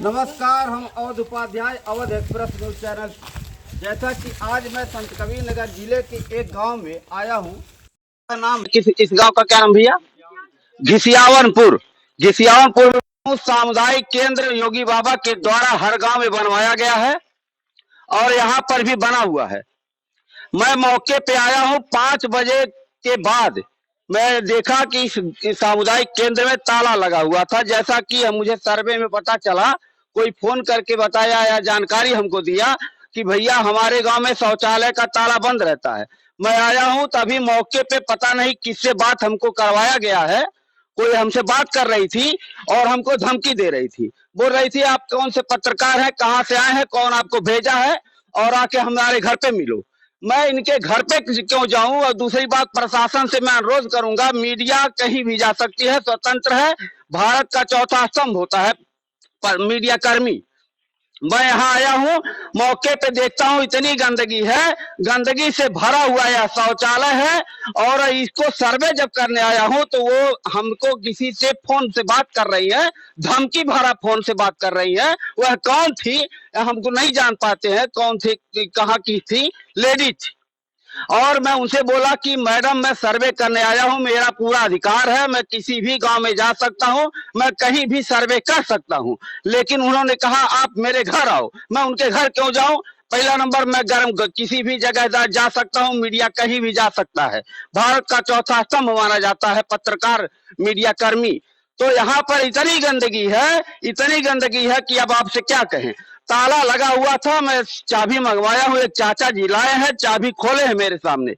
नमस्कार, हम Awadh Upadhyay, Awadh express news channel. जैसा कि आज मैं संत कबीर नगर जिले के एक गांव में आया हूं। नाम इस गांव का क्या नाम भैया? घिसियावनपुर। घिसियावनपुर में सामुदायिक केंद्र योगी बाबा के द्वारा हर गांव में बनवाया गया है और यहाँ पर भी बना हुआ है। मैं मौके पे आया हूँ 5 बजे के बाद। मैं देखा कि इस सामुदायिक केंद्र में ताला लगा हुआ था। जैसा कि मुझे सर्वे में पता चला, कोई फोन करके बताया या जानकारी हमको दिया कि भैया हमारे गांव में शौचालय का ताला बंद रहता है। मैं आया हूं तभी मौके पे पता नहीं किससे बात हमको करवाया गया है। कोई हमसे बात कर रही थी और हमको धमकी दे रही थी। बोल रही थी आप कौन से पत्रकार हैं, कहाँ से आए हैं, कौन आपको भेजा है और आके हमारे घर पे मिलो। मैं इनके घर पे क्यों जाऊं? और दूसरी बात, प्रशासन से मैं अनुरोध करूंगा, मीडिया कहीं भी जा सकती है, स्वतंत्र है, भारत का चौथा स्तंभ होता है पर मीडिया कर्मी। मैं यहाँ आया हूँ, मौके पे देखता हूँ इतनी गंदगी है, गंदगी से भरा हुआ यह शौचालय है। और इसको सर्वे जब करने आया हूँ तो वो हमको किसी से फोन से बात कर रही है, धमकी भरा फोन से बात कर रही है। वह कौन थी हमको नहीं जान पाते हैं, कौन थी, कहाँ की थी, लेडीज थी। और मैं उनसे बोला कि मैडम मैं सर्वे करने आया हूं, मेरा पूरा अधिकार है, मैं किसी भी गांव में जा सकता हूं, मैं कहीं भी सर्वे कर सकता हूं। लेकिन उन्होंने कहा आप मेरे घर आओ। मैं उनके घर क्यों जाऊं? पहला नंबर, मैं किसी भी जगह जा सकता हूं, मीडिया कहीं भी जा सकता है। भारत का चौथा स्तंभ माना जाता है पत्रकार, मीडिया कर्मी। तो यहाँ पर इतनी गंदगी है, इतनी गंदगी है कि अब आपसे क्या कहें। ताला लगा हुआ था, मैं चाबी मंगवाया हूँ, एक चाचा जी लाए हैं, चाबी खोले हैं मेरे सामने।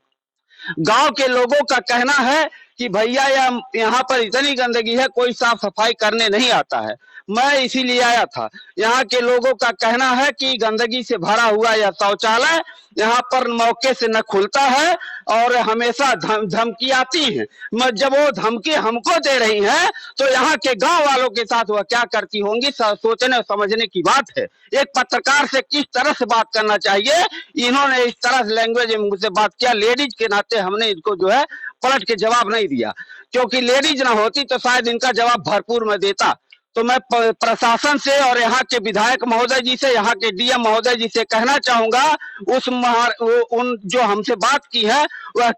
गांव के लोगों का कहना है कि भैया यहाँ पर इतनी गंदगी है, कोई साफ सफाई करने नहीं आता है। मैं इसीलिए आया था। यहाँ के लोगों का कहना है कि गंदगी से भरा हुआ यह शौचालय यहाँ पर मौके से न खुलता है और हमेशा धमकी आती है। जब वो धमकी हमको दे रही है तो यहाँ के गांव वालों के साथ वह क्या करती होंगी, सोचने समझने की बात है। एक पत्रकार से किस तरह से बात करना चाहिए, इन्होंने इस तरह से लैंग्वेज में मुझसे बात किया। लेडीज के नाते हमने इनको जो है पलट के जवाब नहीं दिया, क्योंकि लेडीज ना होती तो शायद इनका जवाब भरपूर में देता। तो मैं प्रशासन से और यहाँ के विधायक महोदय जी से, यहाँ के डीएम महोदय जी से कहना चाहूंगा, उन जो हमसे बात की है वह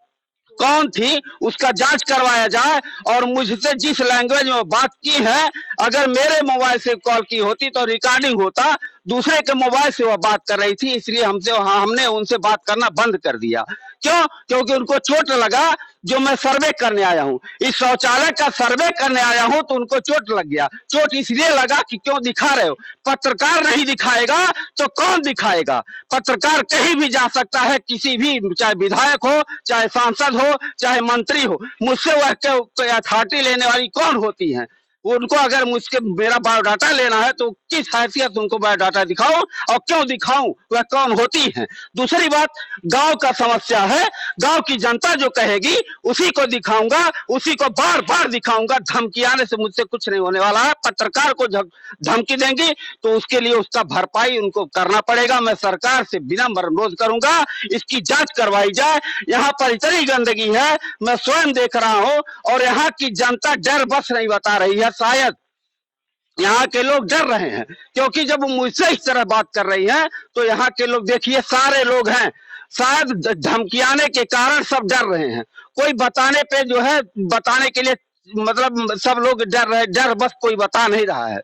कौन थी उसका जांच करवाया जाए। और मुझसे जिस लैंग्वेज में बात की है, अगर मेरे मोबाइल से कॉल की होती तो रिकॉर्डिंग होता, दूसरे के मोबाइल से वह बात कर रही थी, इसलिए हमने उनसे बात करना बंद कर दिया। क्यों? क्योंकि उनको चोट लगा। जो मैं सर्वे करने आया हूँ, इस शौचालय का सर्वे करने आया हूँ, तो उनको चोट लग गया। चोट इसलिए लगा कि क्यों दिखा रहे हो? पत्रकार नहीं दिखाएगा तो कौन दिखाएगा? पत्रकार कहीं भी जा सकता है, किसी भी, चाहे विधायक हो, चाहे सांसद हो, चाहे मंत्री हो। मुझसे वह अथॉरिटी लेने वाली कौन होती है? उनको अगर मुझसे मेरा बायोडाटा लेना है तो किस हैसियत उनको बायोडाटा दिखाऊं और क्यों दिखाऊं? वह कौन होती है? दूसरी बात, गांव का समस्या है, गांव की जनता जो कहेगी उसी को दिखाऊंगा, उसी को बार बार दिखाऊंगा। धमकी आने से मुझसे कुछ नहीं होने वाला है। पत्रकार को धमकी देंगी तो उसके लिए उसका भरपाई उनको करना पड़ेगा। मैं सरकार से विनम्र अनुरोध करूंगा, इसकी जांच करवाई जाए। यहाँ पर इतनी गंदगी है, मैं स्वयं देख रहा हूँ, और यहाँ की जनता डर बस नहीं बता रही है। शायद यहाँ के लोग डर रहे हैं, क्योंकि जब वो मुझसे इस तरह बात कर रही हैं तो यहाँ के लोग, देखिए सारे लोग हैं, शायद धमकियाने के कारण सब डर रहे हैं। कोई बताने पे जो है, बताने के लिए मतलब सब लोग डर रहे, डर बस कोई बता नहीं रहा है।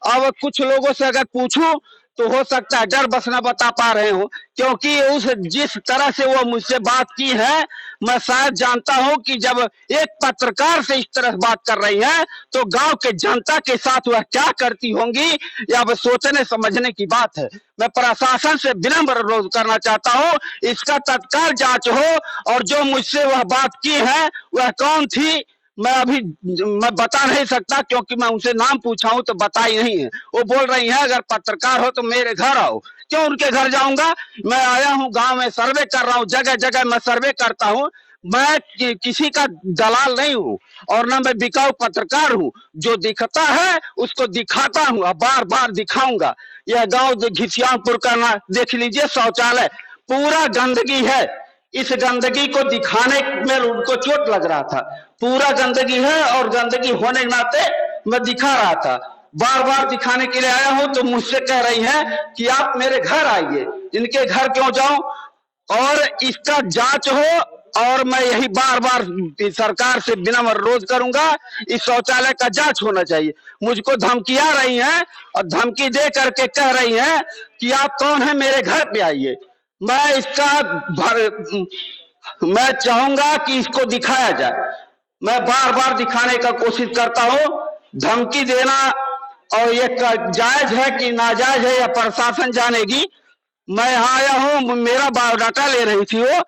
अब कुछ लोगों से अगर पूछूं तो हो सकता है डर बस ना बता पा रहे हो, क्योंकि उस जिस तरह से वो मुझसे बात की है, मैं शायद जानता हूं कि जब एक पत्रकार से इस तरह बात कर रही है तो गांव के जनता के साथ वह क्या करती होंगी, या वह सोचने समझने की बात है। मैं प्रशासन से विनम्र अनुरोध करना चाहता हूं, इसका तत्काल जांच हो। और जो मुझसे वह बात की है वह कौन थी, मैं बता नहीं सकता, क्योंकि मैं उनसे नाम पूछा हूं तो बताई नहीं है। वो बोल रही है अगर पत्रकार हो तो मेरे घर आओ। क्यों उनके घर जाऊंगा? मैं आया हूं गांव में, सर्वे कर रहा हूं, जगह जगह मैं सर्वे करता हूं। मैं किसी का दलाल नहीं हूं और ना मैं बिकाऊ पत्रकार हूं। जो दिखता है उसको दिखाता हूं और बार बार दिखाऊंगा। यह गांव घिसियानपुर का ना देख लीजिए, शौचालय पूरा गंदगी है। इस गंदगी को दिखाने में उनको चोट लग रहा था। पूरा गंदगी है और गंदगी होने के नाते मैं दिखा रहा था। बार बार दिखाने के लिए आया हूं, तो मुझसे कह रही हैं कि आप मेरे घर आइए। इनके घर क्यों जाऊं और इसका जांच हो, और मैं यही बार बार सरकार से विनम्र अनुरोध करूंगा, इस शौचालय का जांच होना चाहिए। मुझको धमकिया रही हैं और धमकी दे करके कह रही हैं कि आप कौन है, मेरे घर पे आइए। मैं इसका मैं चाहूंगा कि इसको दिखाया जाए। मैं बार बार दिखाने का कोशिश करता हूं, धमकी देना और ये जायज है कि नाजायज है या प्रशासन जानेगी। मैं यहाँ आया हूँ, मेरा बायोडाटा ले रही थी वो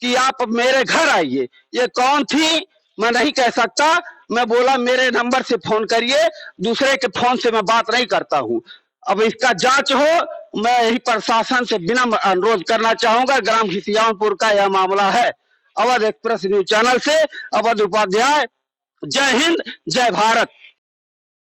कि आप मेरे घर आइए। ये कौन थी मैं नहीं कह सकता। मैं बोला मेरे नंबर से फोन करिए, दूसरे के फोन से मैं बात नहीं करता हूँ। अब इसका जांच हो, मैं यही प्रशासन से विनम्र अनुरोध करना चाहूंगा। ग्राम घिसियानपुर का यह मामला है। अवध एक्सप्रेस न्यूज चैनल से अवध उपाध्याय। जय हिंद, जय भारत।